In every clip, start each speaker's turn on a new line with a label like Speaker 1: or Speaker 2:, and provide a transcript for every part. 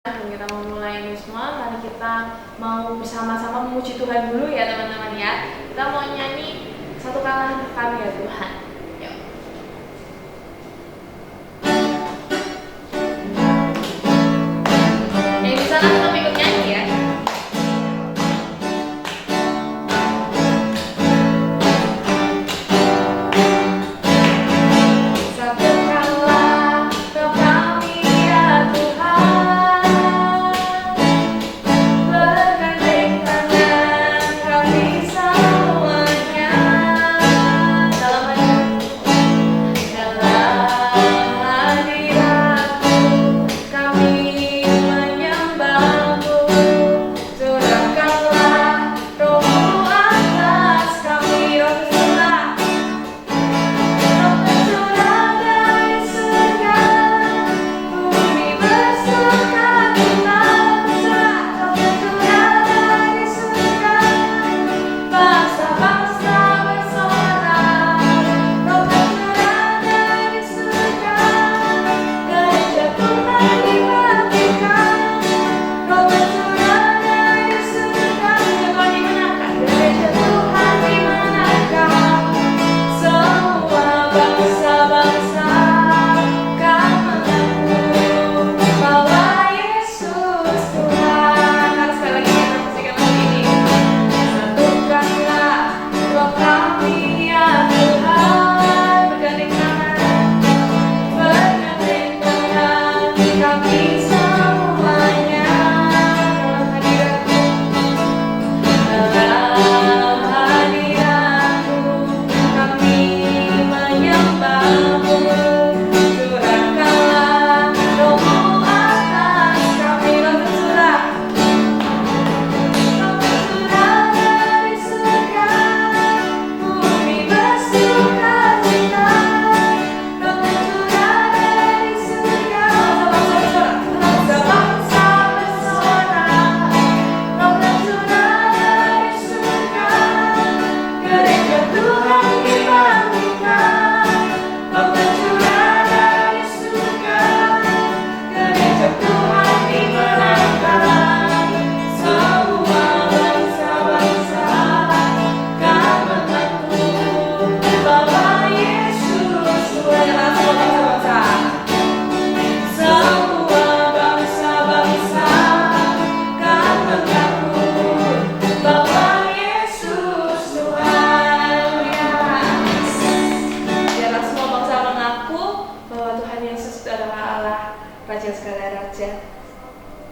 Speaker 1: Kita mau mulai ini semua, mari kita mau bersama-sama memuji Tuhan dulu ya teman-teman ya. Kita mau nyanyi satukanlah kami ya Tuhan. Yuk. Yang di sana tetap ikut nyanyi ya.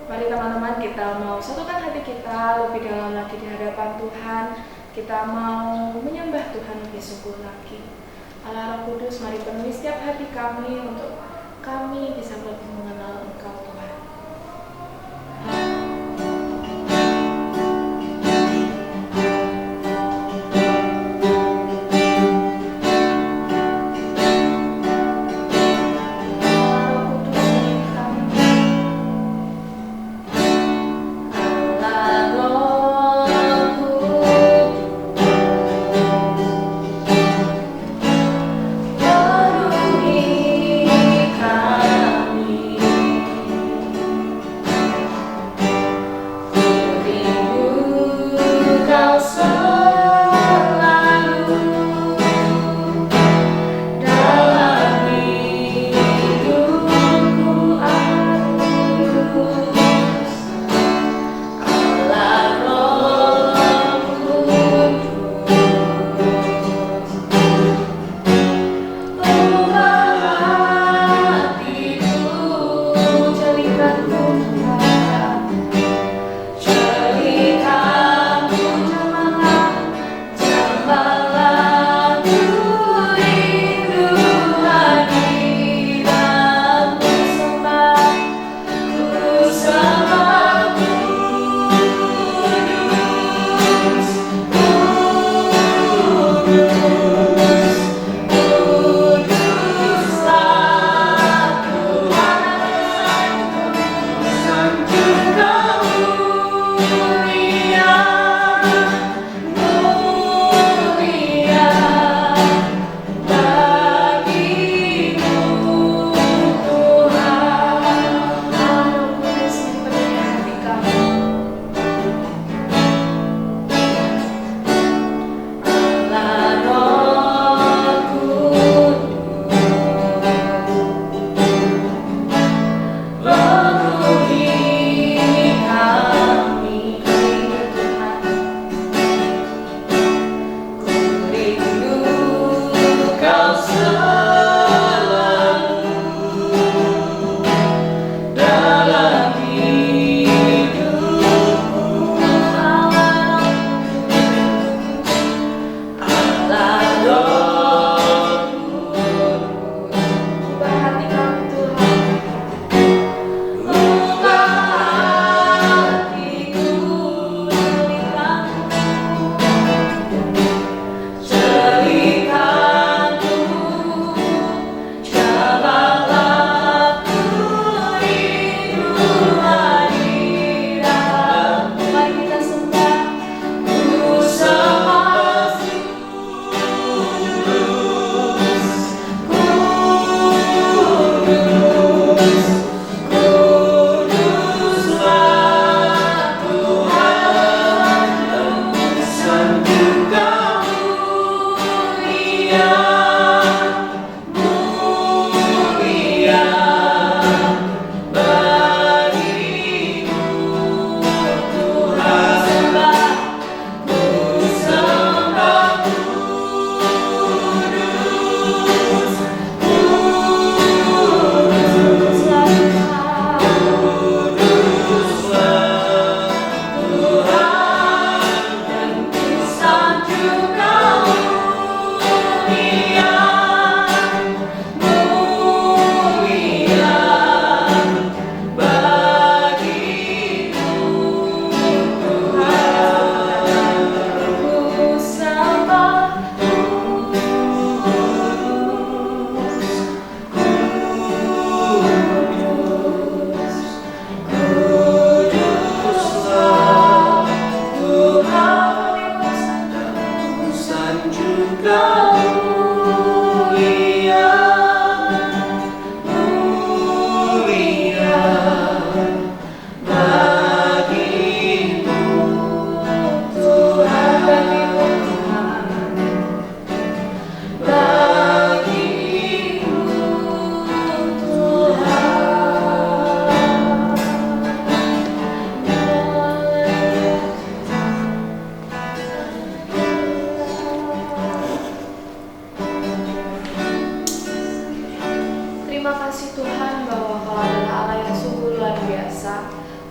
Speaker 1: Mari teman-teman kita mau satukan hati kita lebih dalam lagi di hadapan Tuhan. Kita mau menyembah Tuhan lebih sungguh lagi. Allah Roh Kudus, mari penuhi setiap hati kami untuk kami bisa lebih mengenal Engkau Tuhan.
Speaker 2: Kami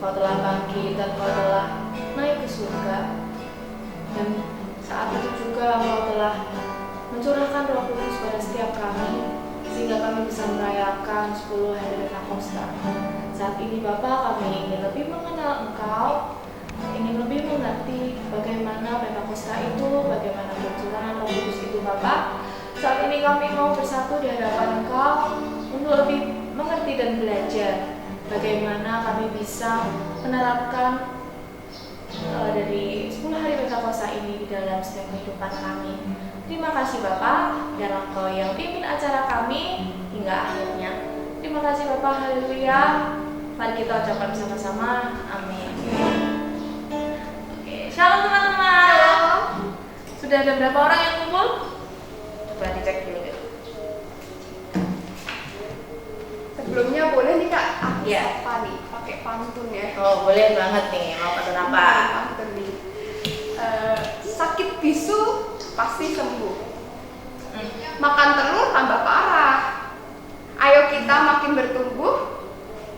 Speaker 1: Kau telah bangkit dan Kau telah naik ke surga. Dan saat itu juga Kau telah mencurahkan Roh Kudus pada setiap kami, sehingga kami bisa merayakan 10 hari Pentakosta. Saat ini Bapa, kami ingin lebih mengenal Engkau, ingin lebih mengerti bagaimana Pentakosta itu, bagaimana pencurahan Roh Kudus itu Bapa. Saat ini kami mau bersatu di hadapan Engkau untuk lebih mengerti dan belajar bagaimana kami bisa menerapkan dari 10 hari Pentakosta ini di dalam setiap kehidupan kami. Terima kasih Bapak, biar Engkau yang pimpin acara kami hingga akhirnya. Terima kasih Bapak, haleluya. Mari kita ucapkan bersama-sama, amin. Oke, shalom teman-teman. Sudah ada berapa orang yang kumpul? Coba dicek dulu.
Speaker 2: Sebelumnya boleh nih Kak, aku
Speaker 1: Ya.
Speaker 2: sapa nih, pakai pantun ya.
Speaker 1: Oh, boleh banget nih. Mau pantun apa?
Speaker 2: Pantun nih. Sakit bisu pasti sembuh. Makan telur tambah parah. Ayo kita makin bertumbuh.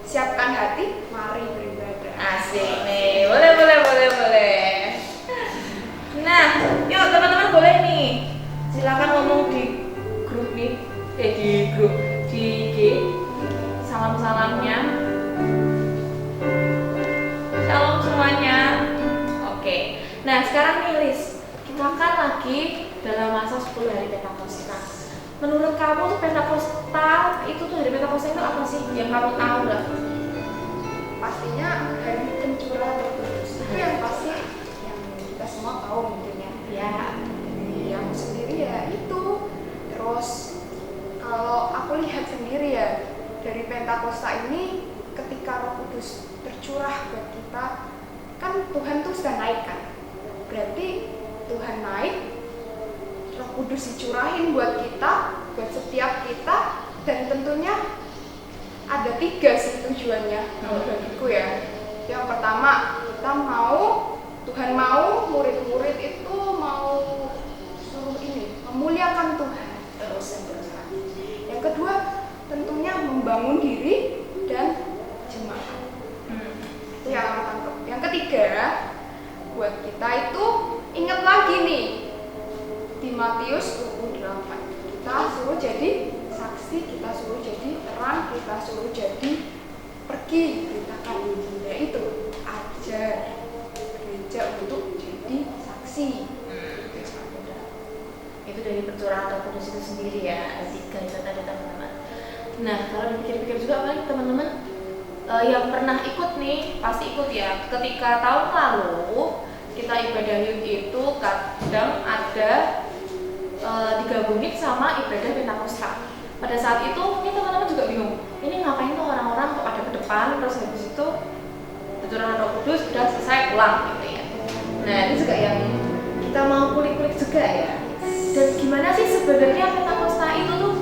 Speaker 2: Siapkan hati, mari beribadah.
Speaker 1: Asik nih. Boleh. Nah, yuk teman-teman boleh nih. Silakan ngomong di grup nih. Di IG. Salam-salamnya. Shalom semuanya. Oke. Nah, sekarang nih Lis, kita kan lagi dalam masa 10 hari Pentakosta. Menurut kamu tuh Pentakosta itu tuh hari Pentakosta itu apa sih yang kamu tahu lah?
Speaker 2: Pastinya hari pencurahan Roh Kudus itu yang pasti yang kita semua tahu mungkin ya.
Speaker 1: Ya,
Speaker 2: Dari aku sendiri ya itu. Terus kalau aku lihat sendiri ya, dari Pentakosta ini ketika Roh Kudus tercurah buat kita, kan Tuhan tuh sudah naik kan. Berarti Tuhan naik, Roh Kudus dicurahin buat kita, buat setiap kita, dan tentunya ada 3 sih tujuannya bagiku ya. Yang pertama, kita mau, Tuhan mau murid-murid itu mau suruh ini, memuliakan Tuhan terus dan terus. Yang kedua, tentunya membangun diri dan jemaat. Itu yang aku tangkap. Yang ketiga, buat kita itu ingat lagi nih di Matius 28. Kita suruh jadi saksi, kita suruh jadi terang, kita suruh jadi pergi beritakan Injil, yaitu ajar gereja untuk jadi saksi.
Speaker 1: itu dari pencurahan Roh Kudus itu sendiri ya. Ada 3 itu tadi teman-teman. Nah, kalau dipikir-pikir juga paling teman-teman yang pernah ikut nih pasti ikut ya. Ketika tahun lalu kita ibadah youth itu kadang ada digabungin sama ibadah Pentakosta. Pada saat itu mungkin teman-teman juga bingung, ini ngapain tuh orang-orang kok ada ke depan, terus habis itu pencurahan Roh Kudus sudah selesai pulang gitu ya. Nah, itu juga yang kita mau kulik-kulik juga ya. Dan gimana sih sebenarnya Pentakosta itu tuh?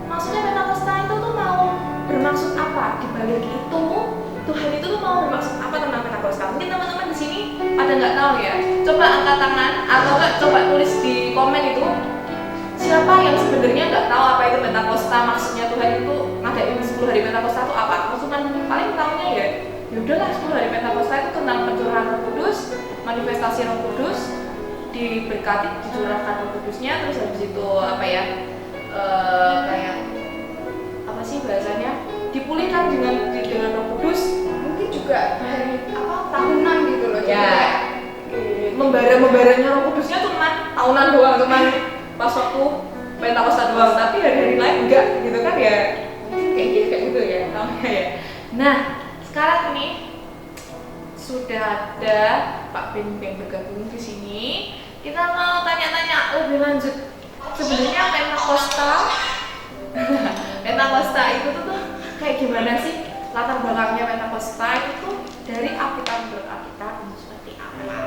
Speaker 1: Maksudnya Pentakosta itu tuh mau bermaksud apa? Di balik itu Tuhan itu tuh mau bermaksud apa tentang Pentakosta? Mungkin teman-teman di sini pada nggak tahu ya. Coba angkat tangan atau nggak coba tulis di komen itu. Siapa yang sebenarnya nggak tahu apa itu Pentakosta? Maksudnya Tuhan itu ngadain 10 hari Pentakosta itu apa? Maksudnya paling tahunya ya udahlah 10 hari Pentakosta itu tentang pencurahan Roh Kudus, manifestasi Roh Kudus, diberkati, dicurahkan Roh Kudusnya, terus habis itu apa ya? Kayak apa sih bahasanya? Dipulihkan dengan Roh Kudus.
Speaker 2: Mungkin juga hari apa tahunan gitu loh.
Speaker 1: Ya. Membara-membaranya Roh Kudusnya cuma tahunan doang, cuma pas waktu Pentakosta doang, tapi hari-hari lain enggak gitu kan ya. Kayak gitu ya, namanya ya. Nah, sekarang nih sudah ada Pak Bimbing bergabung di sini. Kita mau tanya-tanya lebih lanjut. Sebenarnya Pentakosta itu tuh kayak gimana sih? Latar belakangnya Pentakosta itu dari Alkitab, menurut Alkitab seperti apa?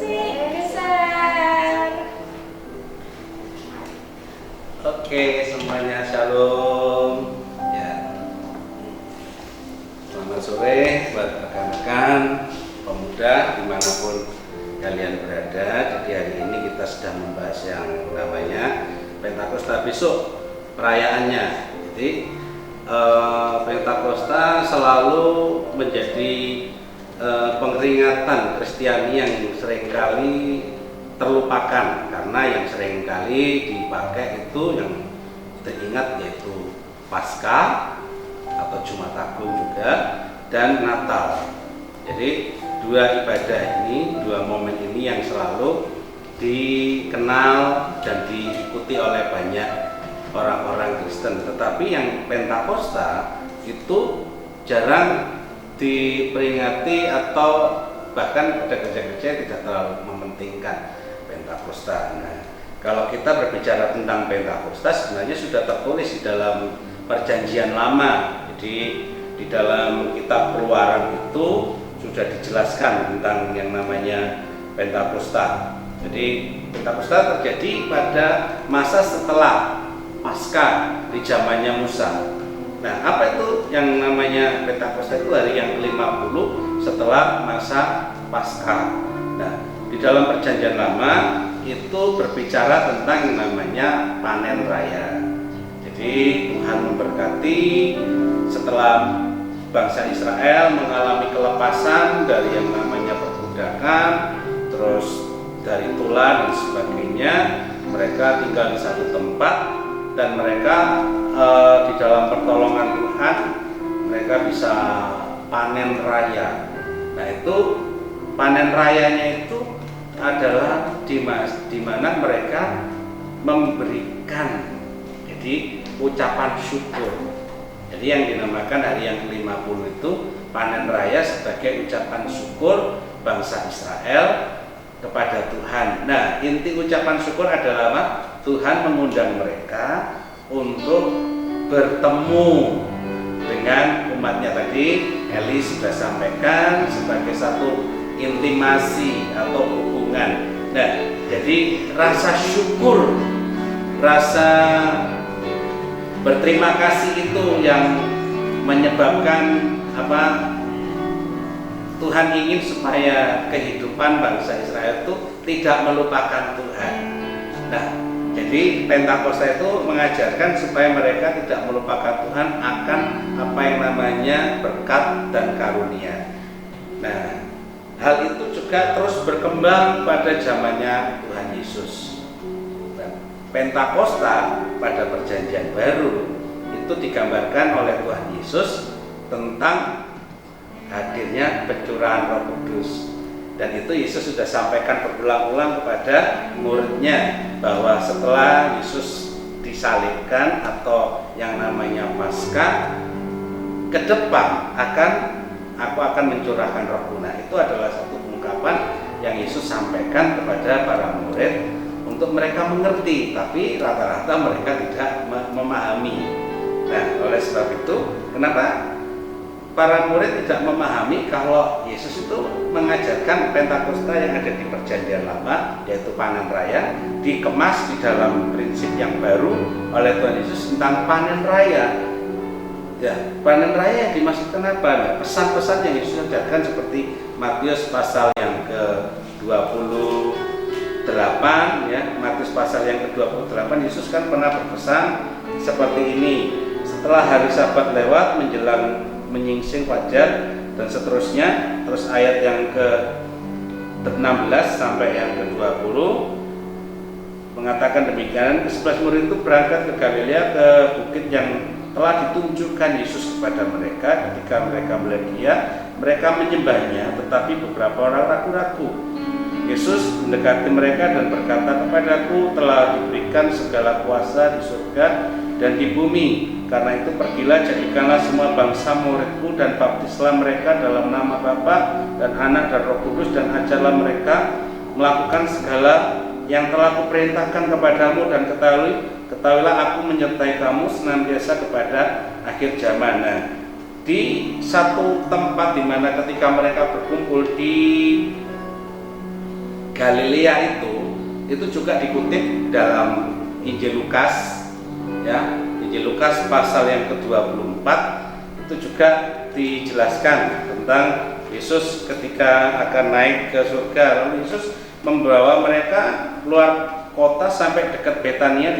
Speaker 1: Geser.
Speaker 3: Oke, semuanya shalom. Ya. Selamat sore buat rekan-rekan pemuda dimanapun kalian berada. Jadi hari ini kita sedang membahas yang namanya Pentakosta besok perayaannya. Jadi Pentakosta selalu menjadi pengeringatan Kristiani yang seringkali terlupakan, karena yang seringkali dipakai itu yang teringat yaitu Paskah atau Jumat Agung juga, dan Natal. Jadi dua ibadah ini, dua momen ini yang selalu dikenal dan diikuti oleh banyak orang-orang Kristen. Tetapi yang Pentakosta itu jarang diperingati, atau bahkan ada gereja-gereja tidak terlalu mementingkan Pentakosta. Nah, kalau kita berbicara tentang Pentakosta, sebenarnya sudah tertulis di dalam Perjanjian Lama. Jadi di dalam kitab Keluaran itu sudah dijelaskan tentang yang namanya Pentakosta. Jadi Pentakosta terjadi pada masa setelah Paskah di zamannya Musa. Nah, apa itu yang namanya Pentakosta? Itu hari yang ke-50 setelah masa Paskah. Nah, di dalam Perjanjian Lama itu berbicara tentang yang namanya panen raya. Jadi Tuhan memberkati setelah bangsa Israel mengalami kelepasan dari yang namanya perbudakan, terus dari tulah dan sebagainya, mereka tinggal di satu tempat, dan mereka di dalam pertolongan Tuhan mereka bisa panen raya. Nah, itu panen rayanya itu adalah di mana mereka memberikan, jadi ucapan syukur. Jadi yang dinamakan hari yang ke-50 itu panen raya sebagai ucapan syukur bangsa Israel kepada Tuhan. Nah, inti ucapan syukur adalah apa? Tuhan mengundang mereka untuk bertemu dengan umatnya. Tadi Eli sudah sampaikan sebagai satu intimasi atau hubungan. Nah, jadi rasa syukur, rasa berterima kasih itu yang menyebabkan apa? Tuhan ingin supaya kehidupan bangsa Israel itu tidak melupakan Tuhan. Nah, jadi Pentakosta itu mengajarkan supaya mereka tidak melupakan Tuhan akan apa yang namanya berkat dan karunia. Nah, hal itu juga terus berkembang pada zamannya Tuhan Yesus. Pentakosta pada Perjanjian Baru itu digambarkan oleh Tuhan Yesus tentang hadirnya pencurahan Roh Kudus, dan itu Yesus sudah sampaikan berulang-ulang kepada muridnya bahwa setelah Yesus disalibkan atau yang namanya Paskah, ke depan aku akan mencurahkan Rohku. Nah, itu adalah satu ungkapan yang Yesus sampaikan kepada para murid untuk mereka mengerti, tapi rata-rata mereka tidak memahami. Nah, oleh sebab itu, kenapa para murid tidak memahami kalau Yesus itu mengajarkan Pentakosta yang ada di Perjanjian Lama, yaitu panen raya, dikemas di dalam prinsip yang baru oleh Tuhan Yesus tentang panen raya. Ya, panen raya yang dimaksudkan apa? Nah, pesan-pesan yang Yesus ajarkan seperti Matius pasal yang ke-28, ya, Matius pasal yang ke-28, Yesus kan pernah berpesan seperti ini: setelah hari Sabat lewat menjelang menyingsing fajar dan seterusnya. Terus ayat yang ke-16 sampai yang ke-20 mengatakan demikian, ke-11 murid itu berangkat ke Galilea, ke bukit yang telah ditunjukkan Yesus kepada mereka. Ketika mereka melihat Dia, mereka menyembahnya, tetapi beberapa orang ragu-ragu. Yesus mendekati mereka dan berkata, kepadaku telah diberikan segala kuasa di surga dan di bumi. Karena itu pergilah, jadikanlah semua bangsa muridku dan baptislah mereka dalam nama Bapa dan Anak dan Roh Kudus, dan ajarlah mereka melakukan segala yang telah kuperintahkan kepadamu, dan ketahuilah aku menyertai kamu senantiasa kepada akhir zaman. Nah, di satu tempat di mana ketika mereka berkumpul di Galilea itu juga dikutip dalam Injil Lukas, ya. Injil Lukas pasal yang ke-24 itu juga dijelaskan tentang Yesus ketika akan naik ke surga. Lalu Yesus membawa mereka keluar kota sampai dekat Betania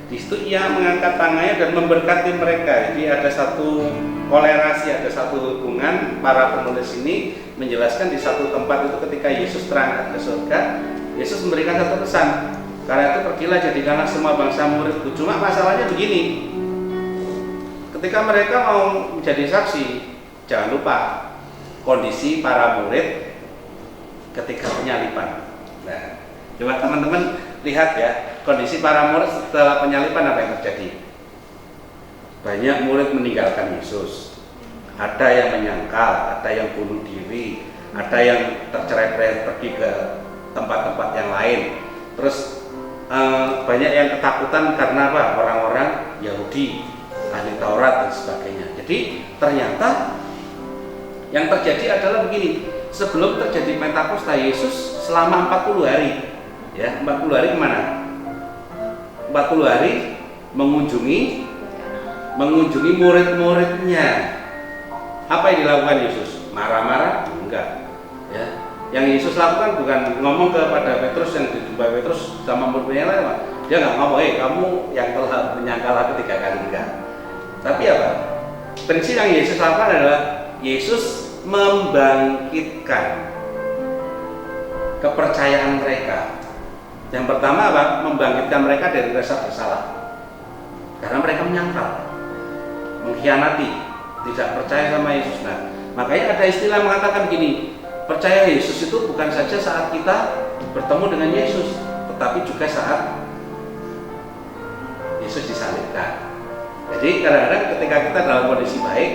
Speaker 3: Di situ ia mengangkat tangannya dan memberkati mereka. Jadi ada satu kolerasi, ada satu hubungan. Para penulis ini menjelaskan di satu tempat itu ketika Yesus terangkat ke surga, Yesus memberikan satu pesan. Karena itu pergilah jadikanlah semua bangsa muridku. Cuma masalahnya begini, ketika mereka mau menjadi saksi, jangan lupa kondisi para murid ketika penyaliban. Nah, coba teman-teman lihat ya, kondisi para murid setelah penyaliban apa yang terjadi? Banyak murid meninggalkan Yesus. Ada yang menyangkal, ada yang bunuh diri, ada yang tercerai-berai pergi ke tempat-tempat yang lain. Terus banyak yang ketakutan karena apa? Orang-orang Yahudi, ahli Taurat dan sebagainya. Jadi ternyata yang terjadi adalah begini. Sebelum terjadi Pentakosta, Yesus selama 40 hari, ya 40 hari kemana? 40 hari mengunjungi murid-muridnya. Apa yang dilakukan Yesus? Marah-marah? Enggak. Ya. Yang Yesus lakukan bukan ngomong kepada Petrus yang dijumpai Petrus sama murid-muridnya lain, dia nggak ngomong, kamu yang telah menyangkal aku 3 kali, enggak. Tapi apa? Prinsip yang Yesus lakukan adalah Yesus membangkitkan kepercayaan mereka. Yang pertama apa? Membangkitkan mereka dari rasa bersalah. Karena mereka menyangkal, mengkhianati, tidak percaya sama Yesus. Nah, makanya ada istilah mengatakan begini, percaya Yesus itu bukan saja saat kita bertemu dengan Yesus, tetapi juga saat Yesus disalibkan. Jadi kadang-kadang ketika kita dalam kondisi baik,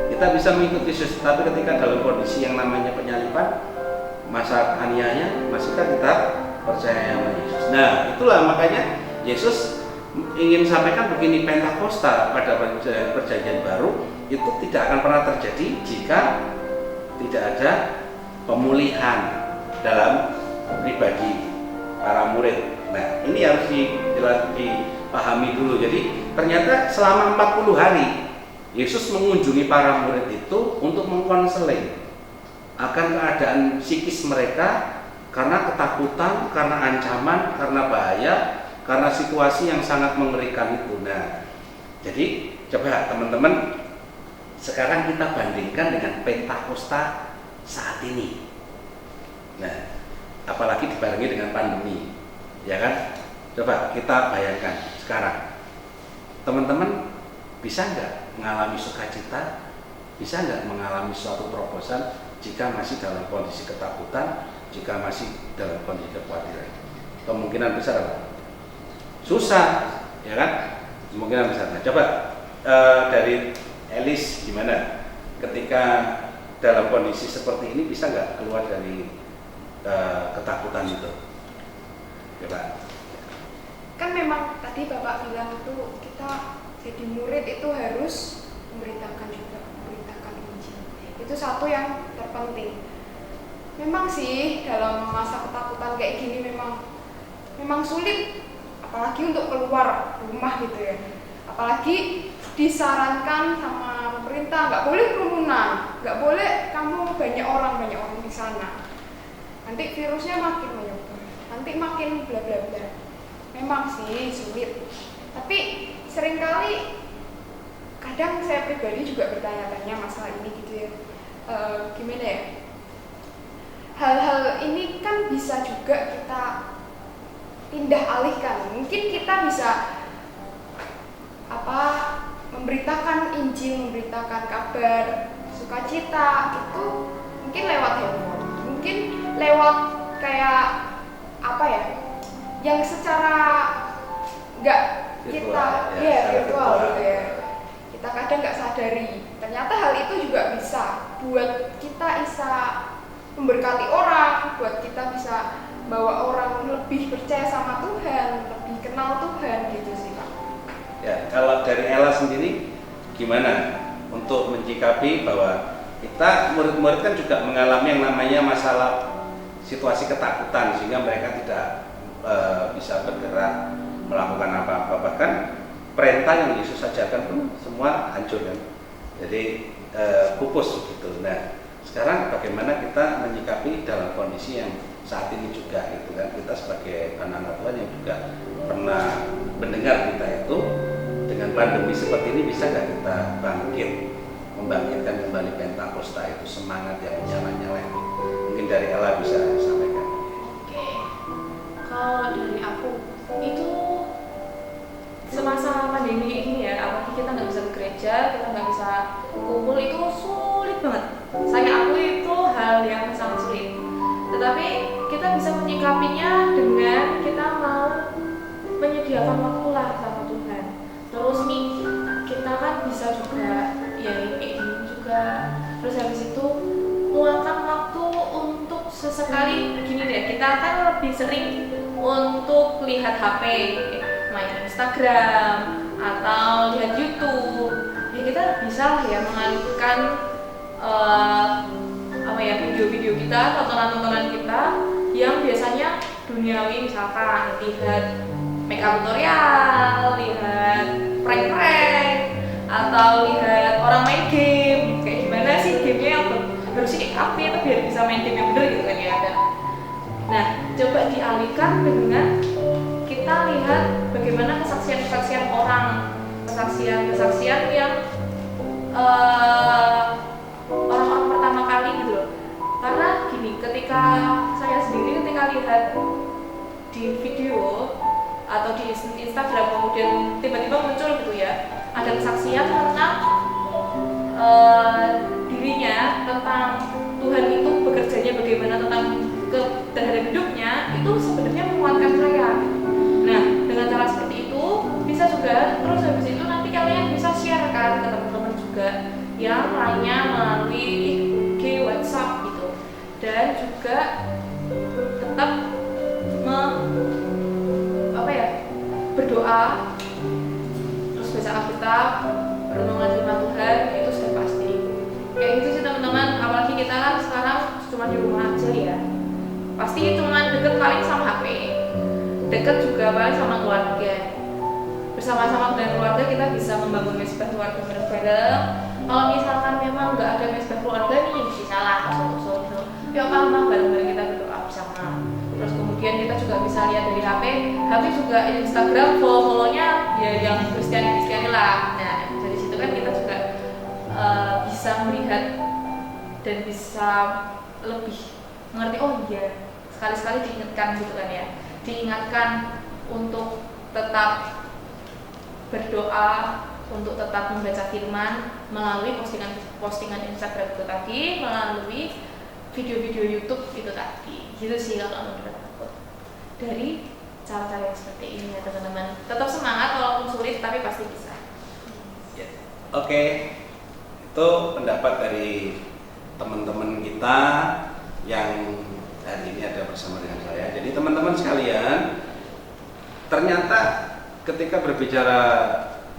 Speaker 3: kita bisa mengikuti Yesus, tapi ketika dalam kondisi yang namanya penyaliban, masa aniayanya, masihkah kita percaya sama Yesus? Nah, itulah makanya Yesus ingin sampaikan begini, Pentakosta pada perjanjian baru itu tidak akan pernah terjadi jika tidak ada pemulihan dalam pribadi para murid. Nah, ini harus dipahami dulu. Jadi ternyata selama 40 hari Yesus mengunjungi para murid itu untuk mengkonseling akan keadaan psikis mereka karena ketakutan, karena ancaman, karena bahaya, karena situasi yang sangat mengerikan itu. Nah, jadi coba teman-teman sekarang kita bandingkan dengan Pentakosta saat ini. Nah, apalagi dibarengi dengan pandemi, ya kan? Coba kita bayangkan sekarang, teman-teman bisa nggak mengalami sukacita, bisa nggak mengalami suatu terobosan jika masih dalam kondisi ketakutan, jika masih dalam kondisi kekhawatiran? Kemungkinan besar apa? Susah, ya kan? Kemungkinan besar. Nah, coba dari Elis gimana? Ketika dalam kondisi seperti ini bisa nggak keluar dari ketakutan itu? Coba.
Speaker 2: Kan memang tadi Bapak bilang itu kita jadi murid itu harus memberitakan Injil. Itu satu yang terpenting. Memang sih dalam masa ketakutan kayak gini memang sulit, apalagi untuk keluar rumah gitu ya. Apalagi disarankan sama pemerintah nggak boleh kerumunan, nggak boleh kamu banyak orang di sana. Nanti virusnya makin menyebar, nanti makin bla bla bla. Memang sih sulit, tapi seringkali kadang saya pribadi juga bertanya-tanya masalah ini gitu ya. Gimana ya? Hal-hal ini kan bisa juga kita tindak alihkan. Mungkin kita bisa memberitakan Injil, memberitakan kabar sukacita itu mungkin lewat handphone, mungkin lewat kayak yang secara nggak kita virtual gitu ya. Kita kadang nggak sadari. Ternyata hal itu juga bisa buat kita bisa memberkati orang, buat kita bisa bawa orang lebih percaya sama Tuhan, lebih kenal Tuhan gitu sih Pak.
Speaker 3: Ya, kalau dari Ella sendiri gimana untuk menyikapi bahwa kita murid-murid kan juga mengalami yang namanya masalah situasi ketakutan sehingga mereka tidak bisa bergerak melakukan apa-apa, bahkan perintah yang Yesus ajarkan pun semua hancur kan, jadi pupus gitu. Nah, sekarang bagaimana kita menyikapi dalam kondisi yang saat ini juga gitu kan, kita sebagai anak-anak Tuhan yang juga pernah mendengar kita itu, dengan pandemi seperti ini bisa nggak kita membangkitkan kembali Pentakosta itu, semangat yang menyala-nyala itu. Mungkin dari Ella bisa disampaikan.
Speaker 1: Oke, kalau dari aku itu semasa pandemi ini ya, apalagi kita nggak bisa ke gereja, kita nggak bisa kumpul, itu sulit banget. Saya akui itu hal yang sangat sulit. Tetapi kita bisa menyikapinya dengan kita mau menyediakan waktu lah sama Tuhan. Terus nih kita kan bisa juga ya ini juga. Terus habis itu luangkan waktu untuk sesekali gini deh. Kita kan lebih sering untuk lihat HP, main Instagram atau lihat YouTube. Ya kita bisa ya mengalihkan video-video kita, tontonan-tontonan kita yang biasanya duniawi, misalkan lihat makeup tutorial, lihat prank-prank, atau lihat orang main game. Kayak gimana sih gamenya yang harusnya apa itu biar bisa main game yang bener gitu kan ya ada. Nah, coba dialihkan dengan kita lihat bagaimana kesaksian-kesaksian orang, kesaksian yang orang-orang pertama kali gitu loh. Karena gini, ketika saya sendiri ketika lihat di video atau di Instagram kemudian tiba-tiba muncul gitu ya, ada kesaksian tentang dirinya, tentang Tuhan itu bekerjanya bagaimana, tentang terhadap hidupnya, itu sebenarnya menguatkan saya. Nah, dengan cara seperti itu bisa juga terus habis itu nanti kalian bisa share kan ke teman-teman juga yang lainnya melalui IG, WhatsApp gitu, dan juga tetap berdoa, terus baca Alkitab, renungan firman Tuhan, itu sudah pasti. Kayak gitu sih teman-teman, apalagi kita kan sekarang cuma di rumah aja ya. Pasti cuma deket paling sama HP, deket juga paling sama keluarga. Bersama-sama dengan keluarga kita bisa membangun mesbah keluarga bareng-bareng. Kalau misalkan memang nggak ada mesbah keluarga nih, bisa lah satu-satu. Yuk apa bareng-bareng kita berdoa bersama. Terus kemudian kita juga bisa lihat dari HP juga Instagram follow-nya ya yang Kristiani lah. Nah dari situ kan kita juga bisa melihat dan bisa lebih mengerti, oh iya sekali-sekali diingatkan gitu kan ya, diingatkan untuk tetap berdoa, untuk tetap membaca firman melalui postingan Instagram itu tadi, melalui video-video YouTube itu tadi. Gitu sih kalau menurut aku dari cara-cara yang seperti ini ya teman-teman. Tetap semangat walaupun sulit, tapi pasti bisa.
Speaker 3: Ya. Oke, itu pendapat dari teman-teman kita yang hari ini ada bersama dengan saya. Jadi teman-teman sekalian, ternyata ketika berbicara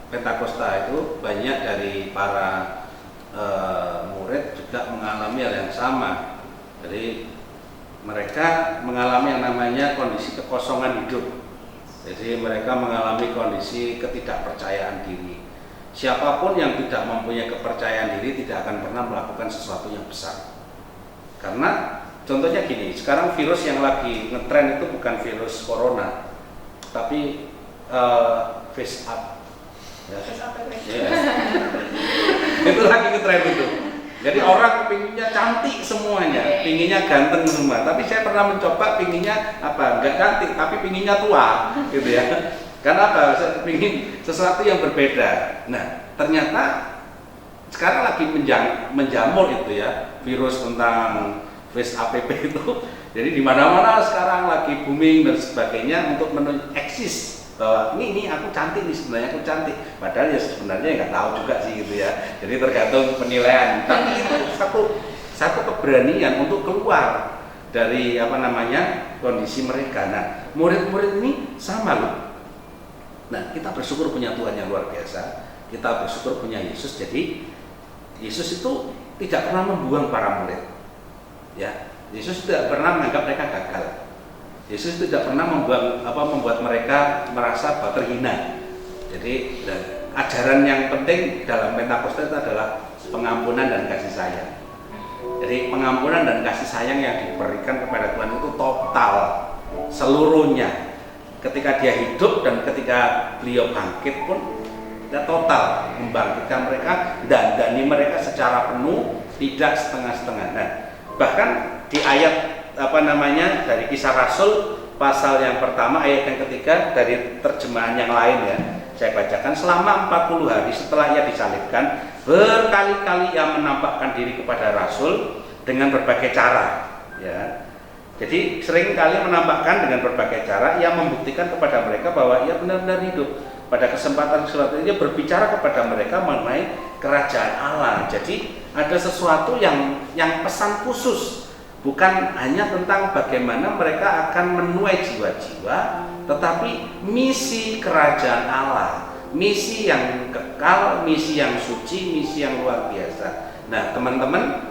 Speaker 3: Pentakosta itu banyak dari para murid juga mengalami hal yang sama. Jadi mereka mengalami yang namanya kondisi kekosongan hidup. Jadi mereka mengalami kondisi ketidakpercayaan diri. Siapapun yang tidak mempunyai kepercayaan diri tidak akan pernah melakukan sesuatu yang besar. Karena contohnya gini, sekarang virus yang lagi ngetren itu bukan virus corona, tapi face up. Ya. Itu lagi ngetren itu. Jadi orang pinginnya cantik semuanya, pinginnya ganteng semua. Tapi saya pernah mencoba pinginnya apa? Enggak cantik, tapi pinginnya tua, gitu ya. Karena apa? Saya pingin sesuatu yang berbeda. Nah, ternyata sekarang lagi menjamur itu ya, virus tentang face app itu. Jadi di mana-mana sekarang lagi booming dan sebagainya untuk eksis. Bahwa ini aku cantik nih, sebenarnya aku cantik, padahal ya sebenarnya nggak tahu juga sih gitu ya. Jadi tergantung penilaian. Tapi itu satu keberanian untuk keluar dari kondisi mereka. Nah, murid-murid ini sama loh. Nah, kita bersyukur punya Tuhan yang luar biasa. Kita bersyukur punya Yesus. Jadi Yesus itu tidak pernah membuang para murid. Ya, Yesus tidak pernah menganggap mereka gagal. Yesus tidak pernah membuat mereka merasa terhina. Jadi ajaran yang penting dalam Pentakosta itu adalah pengampunan dan kasih sayang. Ya, Jadi pengampunan dan kasih sayang yang diberikan kepada Tuhan itu total, seluruhnya. Ketika dia hidup dan ketika beliau bangkit pun dia total membangkitkan mereka dan dandani mereka secara penuh, tidak setengah-setengah. Nah, bahkan di ayat dari Kisah Rasul pasal yang pertama ayat yang ketiga dari terjemahan yang lain ya, saya bacakan, selama 40 hari setelah ia disalibkan, berkali-kali ia menampakkan diri kepada Rasul dengan berbagai cara ya. Jadi seringkali menampakkan dengan berbagai cara, ia membuktikan kepada mereka bahwa ia benar-benar hidup. Pada kesempatan suatu dia berbicara kepada mereka mengenai kerajaan Allah. Jadi ada sesuatu yang pesan khusus, bukan hanya tentang bagaimana mereka akan menuai jiwa-jiwa, tetapi misi kerajaan Allah, misi yang kekal, misi yang suci, misi yang luar biasa. Nah, teman-teman,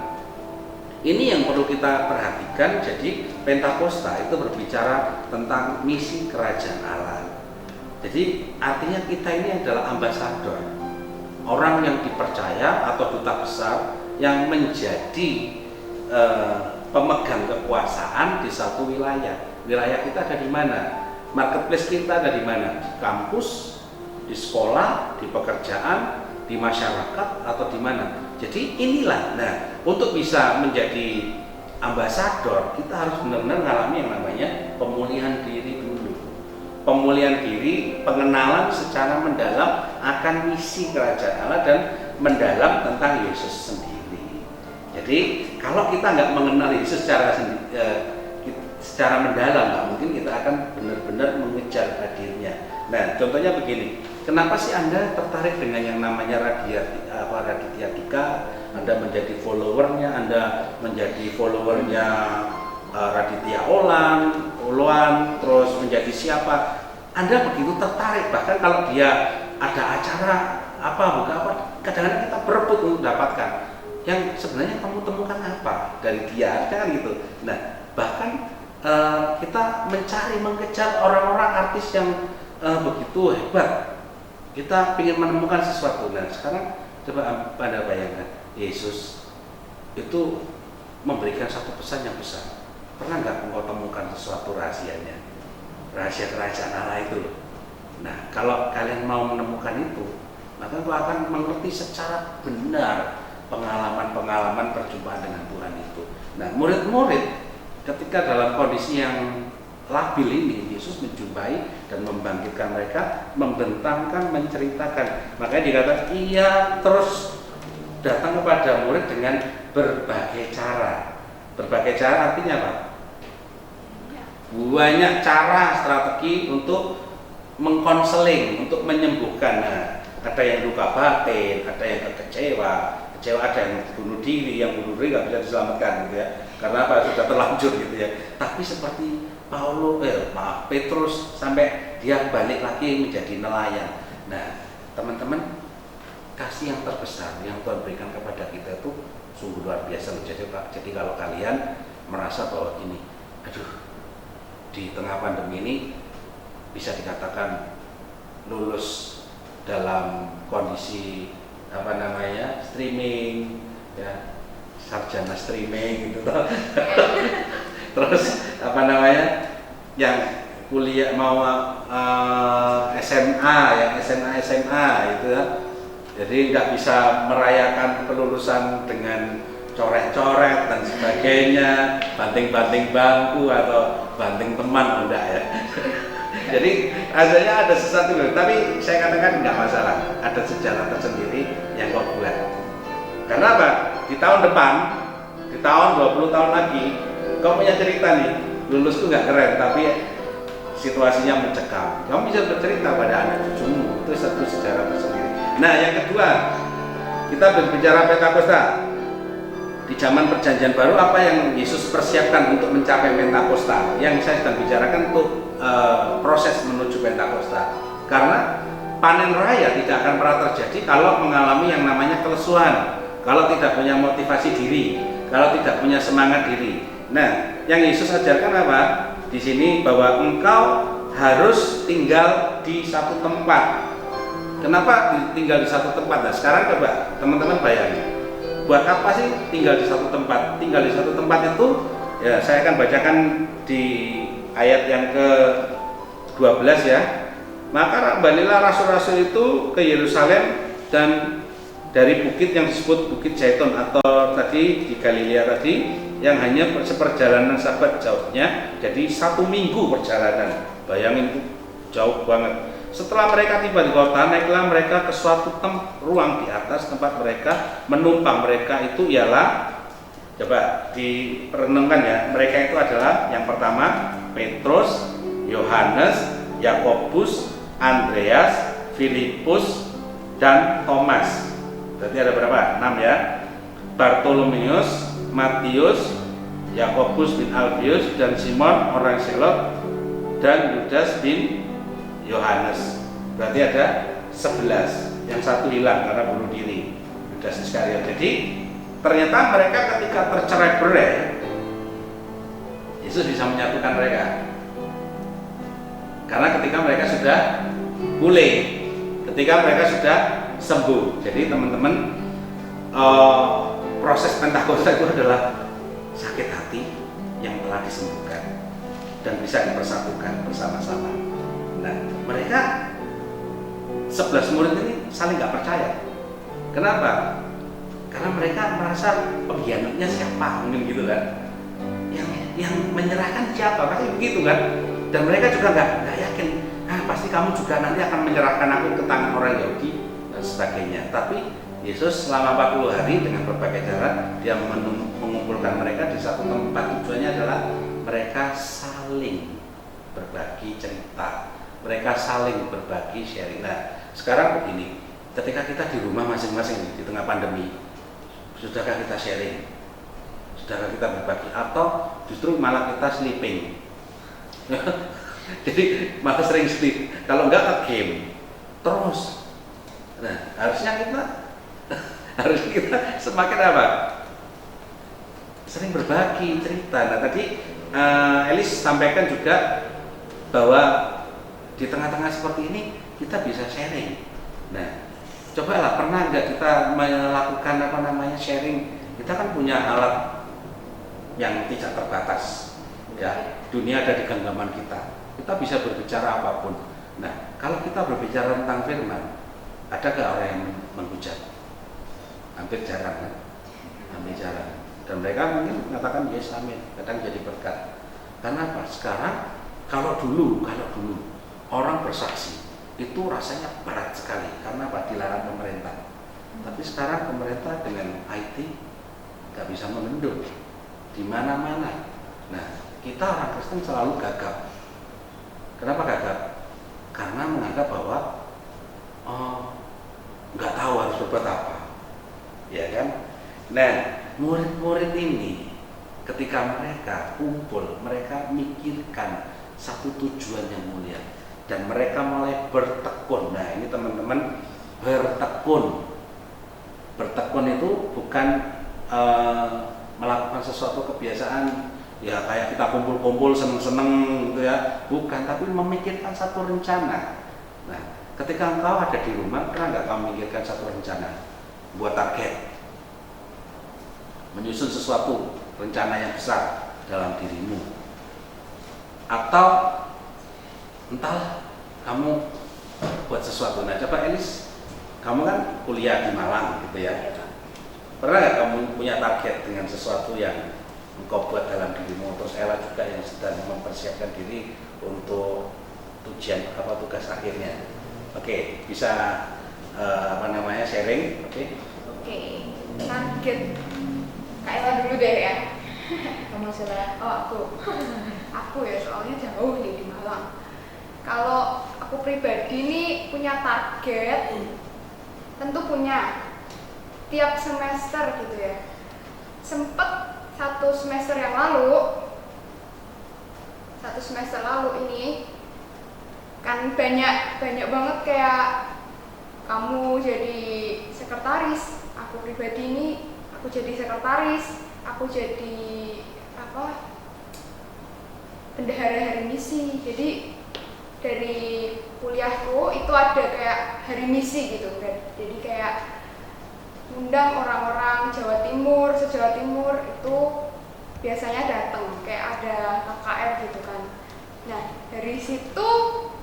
Speaker 3: ini yang perlu kita perhatikan. Jadi Pentakosta itu berbicara tentang misi kerajaan Allah. Jadi artinya kita ini adalah ambasador, orang yang dipercaya atau duta besar yang menjadi pemegang kekuasaan di satu wilayah. Wilayah kita ada di mana? Marketplace kita ada di mana? Di kampus, di sekolah, di pekerjaan, di masyarakat, atau di mana? Jadi inilah, nah, untuk bisa menjadi ambasador kita harus benar-benar mengalami yang namanya pemulihan diri dulu. Pemulihan diri, pengenalan secara mendalam akan misi kerajaan Allah dan mendalam tentang Yesus sendiri. Jadi kalau kita nggak mengenal Yesus secara mendalam, nggak mungkin kita akan benar-benar mengejar hadirnya. Nah, contohnya begini, kenapa sih Anda tertarik dengan yang namanya Raditya Dika? Anda menjadi followernya, Anda menjadi followernya Raditya Oloan, terus menjadi siapa? Anda begitu tertarik, bahkan kalau dia ada acara kadang-kadang kita berebut untuk dapatkan. Yang sebenarnya kamu temukan apa dari dia, kan gitu. Nah, bahkan kita mengejar orang-orang artis yang begitu hebat. Kita ingin menemukan sesuatu. Nah, sekarang coba Anda bayangkan, Yesus itu memberikan satu pesan yang besar. Pernah nggak engkau temukan sesuatu rahasianya? Rahasia kerajaan Allah itu. Nah, kalau kalian mau menemukan itu, maka engkau akan mengerti secara benar pengalaman-pengalaman perjumpaan dengan Tuhan itu. Nah, murid-murid ketika dalam kondisi yang labil ini, Yesus menjumpai dan membangkitkan mereka, membentangkan, menceritakan. Makanya dikatakan ia terus datang kepada murid dengan berbagai cara. Berbagai cara artinya apa? Banyak cara, strategi untuk mengkonseling, untuk menyembuhkan. Nah, ada yang luka batin, ada yang kecewa, ada yang bunuh diri, nggak bisa diselamatkan gitu ya. Karena apa? Sudah terlanjur gitu ya. Tapi seperti Petrus sampai dia balik lagi menjadi nelayan. Nah, teman-teman, kasih yang terbesar yang Tuhan berikan kepada kita itu sungguh luar biasa. Jadi kalau kalian merasa bahwa ini, di tengah pandemi ini bisa dikatakan lulus dalam kondisi streaming ya, sarjana streaming gitu toh. Terus yang kuliah mau SMA itu ya. Jadi nggak bisa merayakan kelulusan dengan coret-coret dan sebagainya, banting-banting bangku atau banting teman, enggak ya. Jadi ada sesuatu, tapi saya katakan enggak masalah, ada sejarah tersendiri yang kau buat. Karena apa? Di tahun depan, di tahun 20 tahun lagi, kau punya cerita nih, lulusku nggak keren, tapi situasinya mencekam. Kamu bisa bercerita pada anak cucumu, itu satu sejarah tersendiri. Nah, yang kedua, kita berbicara Pentakosta. Di zaman Perjanjian Baru, apa yang Yesus persiapkan untuk mencapai Pentakosta? Yang saya sedang bicarakan untuk proses menuju Pentakosta. Karena panen raya tidak akan pernah terjadi kalau mengalami yang namanya kelesuan, kalau tidak punya motivasi diri, kalau tidak punya semangat diri. Nah, yang Yesus ajarkan apa? Di sini bahwa engkau harus tinggal di satu tempat. Kenapa tinggal di satu tempat? Nah, sekarang coba teman-teman bayangin. buat apa sih tinggal di satu tempat? Tinggal di satu tempat itu, ya saya akan bacakan di ayat yang ke-12 ya. Maka kembalilah rasul-rasul itu ke Yerusalem dan dari bukit yang disebut Bukit Zaitun atau tadi di Galilea tadi yang hanya seperjalanan sahabat jauhnya, jadi 1 minggu perjalanan. Bayangin itu jauh banget. Setelah mereka tiba di kota, naiklah mereka ke suatu ruang di atas tempat mereka menumpang. Mereka itu ialah, coba diperenungkan ya, mereka itu adalah yang pertama Petrus, Yohanes, Yakobus, Andreas, Filipus, dan Thomas. Berarti ada berapa? 6 ya. Bartolomeus, Matius, Yakobus bin Alfius, dan Simon orang Selot, dan Yudas bin Yohanes. Berarti ada 11. Yang satu hilang karena bunuh diri, Yudas Iskariot. Jadi ternyata mereka ketika tercerai-berai, Yesus bisa menyatukan mereka. Karena ketika mereka sudah pulih, ketika mereka sudah sembuh. Jadi teman-teman, proses Pentakosta itu adalah sakit hati yang telah disembuhkan dan bisa dipersatukan bersama-sama. Nah, mereka 11 murid ini saling nggak percaya. Kenapa? Karena mereka merasa pengkhianatnya siapa, mungkin gitu kan? Yang menyerahkan siapa? Pasti begitu kan? Dan mereka juga nggak yakin. Pasti kamu juga nanti akan menyerahkan aku ke tangan orang Yahudi dan sebagainya. Tapi Yesus selama 40 hari dengan berbagai cara dia mengumpulkan mereka di satu tempat. Tujuannya adalah mereka saling berbagi cerita, mereka saling berbagi sharing. Nah, sekarang begini, ketika kita di rumah masing-masing di tengah pandemi, sudahkah kita sharing? Sudahkah kita berbagi? Atau justru malah kita sleeping? Jadi malah sering sleep. Kalau enggak ke game terus. Nah, harusnya kita semakin apa? Sering berbagi cerita. Nah, tadi Elis sampaikan juga bahwa di tengah-tengah seperti ini kita bisa sharing. Nah, cobalah, pernah nggak kita melakukan sharing? Kita kan punya alat yang tidak terbatas, ya. Dunia ada di genggaman kita. Kita bisa berbicara apapun. Nah, kalau kita berbicara tentang firman, ada nggak orang yang menghujat? Hampir jarang kan? Hampir jarang. Dan mereka mungkin mengatakan yes, amin. Kadang jadi berkat. Karena apa? Sekarang kalau dulu orang bersaksi itu rasanya berat sekali. Karena apa? Dilarang pemerintah. Tapi sekarang pemerintah dengan IT nggak bisa membendung di mana-mana. Nah, kita orang Kristen selalu gagap. Kenapa gagap? Karena menganggap bahwa nggak tahu harus berbuat apa, ya kan? Nah, murid-murid ini ketika mereka kumpul, mereka mikirkan satu tujuan yang mulia dan mereka mulai bertekun. Nah, ini teman-teman, bertekun itu bukan melakukan sesuatu kebiasaan ya kayak kita kumpul-kumpul seneng-seneng gitu ya, bukan, tapi memikirkan satu rencana. Nah, ketika engkau ada di rumah, pernah nggak kamu memikirkan satu rencana, buat target, menyusun sesuatu rencana yang besar dalam dirimu? Atau entah kamu buat sesuatu. Nah, coba Elis, kamu kan kuliah di Malang gitu ya, pernah nggak kamu punya target dengan sesuatu yang engkau buat dalam dirimu? Terus Ella juga yang sedang mempersiapkan diri untuk tugas akhirnya. Oke, bisa sharing?
Speaker 2: Oke, target Kak Ella dulu deh ya.
Speaker 1: Kamu salah.
Speaker 2: Oh, aku ya, soalnya jauh nih di Malang. Kalau aku pribadi nih punya target, tentu punya tiap semester gitu ya. Sempet satu semester lalu ini kan banyak banget kayak kamu jadi sekretaris, aku pribadi ini aku jadi sekretaris, aku jadi bendahara hari misi. Jadi dari kuliahku itu ada kayak hari misi gitu kan. Jadi kayak undang orang-orang Jawa Timur, se-Jawa Timur itu biasanya datang, kayak ada KKR gitu kan. Nah, dari situ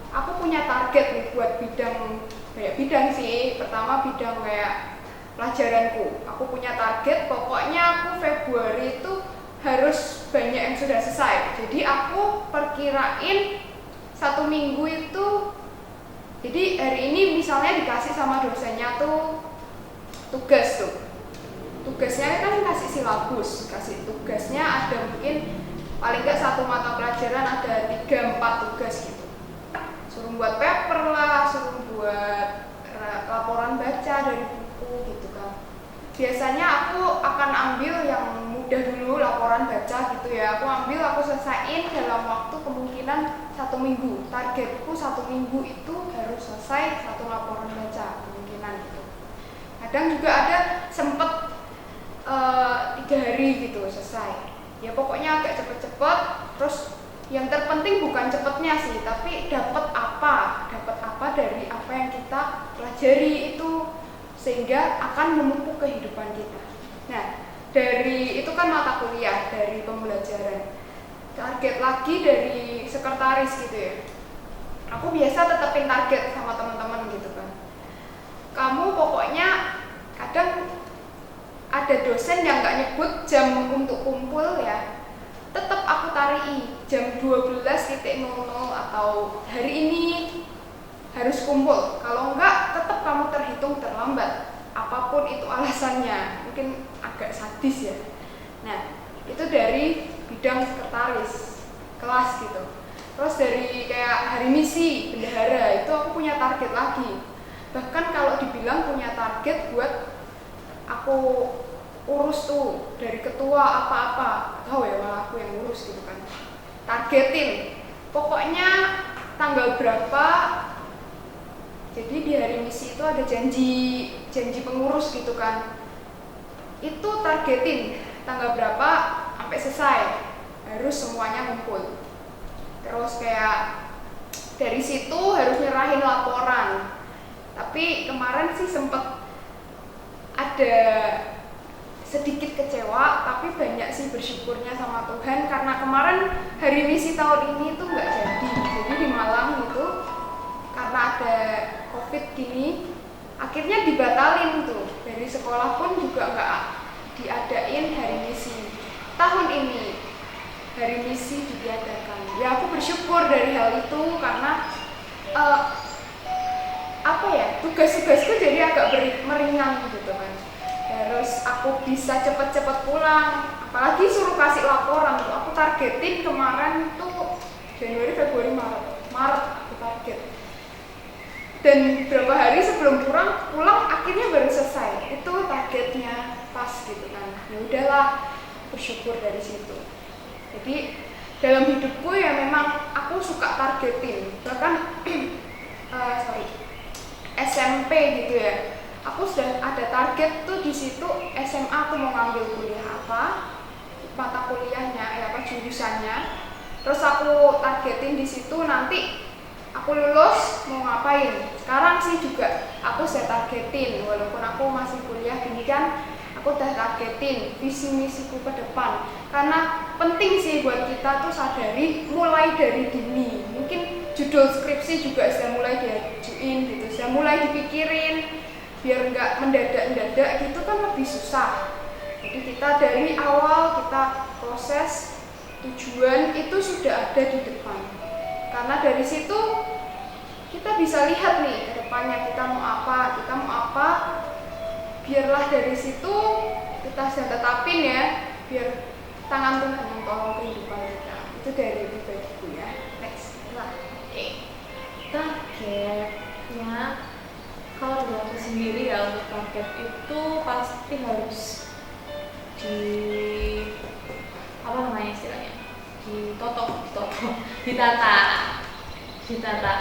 Speaker 2: aku punya target nih buat bidang, banyak bidang sih. Pertama bidang kayak pelajaranku, aku punya target, pokoknya aku Februari itu harus banyak yang sudah selesai. Jadi aku perkirain 1 minggu itu, jadi hari ini misalnya dikasih sama dosennya tuh tugas tuh, tugasnya kan kasih silabus, kasih tugasnya ada mungkin paling nggak 1 mata pelajaran ada 3-4 tugas gitu, suruh buat paper lah, suruh buat laporan baca dari buku gitu kan. Biasanya aku akan ambil yang mudah dulu, laporan baca gitu ya, aku selesaiin dalam waktu kemungkinan 1 minggu. Targetku 1 minggu itu harus selesai 1 laporan baca kemungkinan gitu. Kadang juga ada sempet 3 hari gitu selesai. Ya pokoknya agak cepet-cepet. Terus yang terpenting bukan cepetnya sih, tapi dapat apa dari apa yang kita pelajari itu, sehingga akan memupuk kehidupan kita. Nah, dari itu kan mata kuliah, dari pembelajaran. Target lagi dari sekretaris gitu ya. Aku biasa tetepin target sama teman-teman gitu kan. Kamu pokoknya, kadang ada dosen yang nggak nyebut jam untuk kumpul ya, tetap aku tarii jam 12.00 atau hari ini harus kumpul. Kalau enggak, tetap kamu terhitung terlambat. Apapun itu alasannya, mungkin agak sadis ya. Nah, itu dari bidang sekretaris kelas gitu. Terus dari kayak hari misi, bendahara, itu aku punya target lagi. Bahkan kalau dibilang punya target buat aku urus tuh, dari ketua apa-apa, tahu ya, malah aku yang urus gitu kan. Targetin, pokoknya tanggal berapa. Jadi di hari misi itu ada janji pengurus gitu kan. Itu targetin tanggal berapa sampai selesai, harus semuanya ngumpul. Terus kayak dari situ harus nyerahin laporan. Tapi kemarin sih sempet ada sedikit kecewa, tapi banyak sih bersyukurnya sama Tuhan karena kemarin hari misi tahun ini tuh nggak jadi. Jadi di Malang itu karena ada COVID gini, akhirnya dibatalin tuh. Dari sekolah pun juga nggak diadain hari misi. Tahun ini hari misi diadakan. Ya aku bersyukur dari hal itu karena tugas-tugasku jadi agak meringan gitu kan. Terus aku bisa cepet-cepet pulang. Apalagi suruh kasih laporan tuh. Aku targetin kemarin tuh Januari, Februari, Maret aku target. Dan berapa hari sebelum pulang akhirnya baru selesai. Itu targetnya pas gitu kan. Ya udahlah, bersyukur dari situ. Jadi dalam hidupku ya memang aku suka targetin. Bahkan SMP gitu ya. Aku sudah ada target tuh di situ. SMA aku mau ngambil kuliah apa, mata kuliahnya ya apa, jurusannya. Terus aku targetin di situ nanti aku lulus mau ngapain. Sekarang sih juga aku sudah targetin, walaupun aku masih kuliah gini kan, aku udah targetin visi misiku ke depan. Karena penting sih buat kita tuh sadari mulai dari dini. Mungkin judul skripsi juga sudah mulai diajuin gitu, sudah mulai dipikirin, biar nggak mendadak-mendadak gitu kan lebih susah. Jadi kita dari awal kita proses tujuan itu sudah ada di depan. Karena dari situ kita bisa lihat nih ke depannya kita mau apa, biarlah dari situ kita sudah tetapin ya, biar tangan Tuhan yang tolong kehidupan kita. Itu dari pribadiku ya. Next lah.
Speaker 1: Targetnya, kalau dari aku sendiri ya, untuk target itu pasti harus ditata.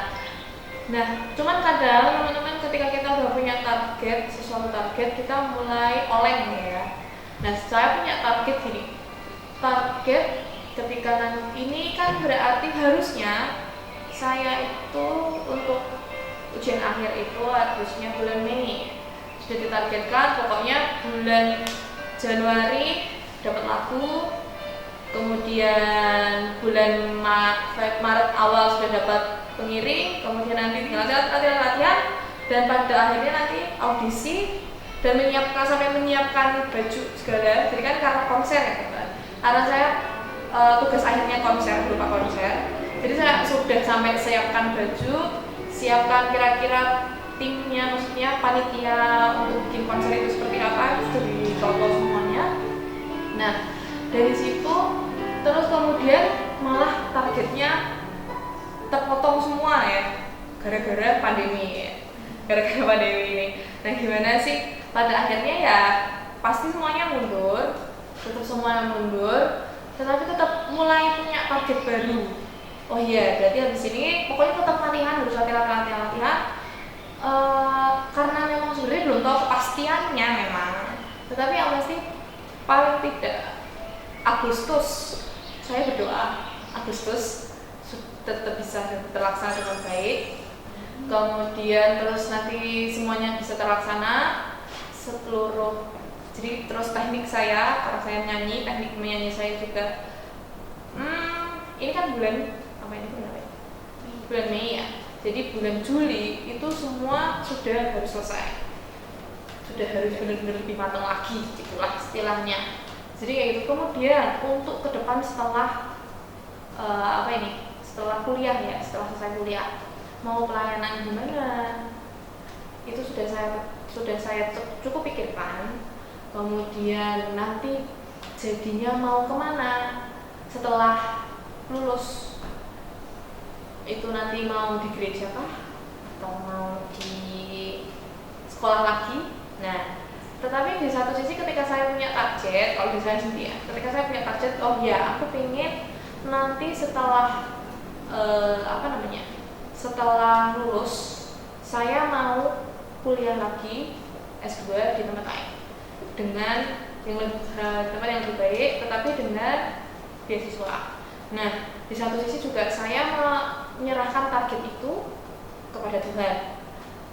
Speaker 1: Nah, cuman kadang teman-teman ketika kita udah punya target, sesuatu target, kita mulai oleng ya. Nah, saya punya target gini. Target ketika nanti ini kan berarti harusnya saya itu untuk ujian akhir itu harusnya bulan Mei. sudah ditargetkan pokoknya bulan Januari dapat lagu, kemudian bulan Maret awal sudah dapat pengiring, kemudian nanti tinggal latihan, dan pada akhirnya nanti audisi dan sampai menyiapkan baju segala. Jadi kan karena konser ya teman, karena saya tugas akhirnya konser, berupa konser, jadi saya sudah sampai siapkan baju, siapkan kira-kira timnya, maksudnya panitia untuk bikin konser itu seperti apa, itu sudah ditotal semuanya. Nah dari situ terus kemudian malah targetnya terpotong semua ya, gara-gara pandemi ya, gara-gara pandemi ini. Nah gimana sih, pada akhirnya ya pasti semuanya mundur, tetap semuanya mundur, tetapi tetap mulai punya target baru. Oh iya, berarti habis ini pokoknya tetap latihan, harus latihan. Karena memang sebenarnya belum tahu kepastiannya memang, tetapi yang pasti paling tidak Agustus, saya berdoa Agustus tetap bisa terlaksana dengan baik. Kemudian terus nanti semuanya bisa terlaksana seluruh, jadi terus teknik saya, karena saya nyanyi, teknik menyanyi saya juga ini kan bulan apa ini bulan Mei ya, jadi bulan Juli itu semua sudah harus selesai, sudah harus benar-benar lebih matang lagi, itulah istilahnya. Jadi kayak gitu. Kemudian untuk ke depan setelah setelah kuliah ya, setelah selesai kuliah mau pelayanan gimana, itu sudah saya cukup pikirkan. Kemudian nanti jadinya mau kemana setelah lulus, itu nanti mau di gereja kah atau mau di sekolah lagi. Nah tetapi di satu sisi ketika saya punya target, kalau di saya sendiri ya, ketika saya punya target, oh ya aku pengen nanti setelah setelah lulus saya mau kuliah lagi S2 di tempat lain dengan tempat yang lebih baik, tetapi dengan beasiswa. Nah di satu sisi juga saya menyerahkan target itu kepada Tuhan.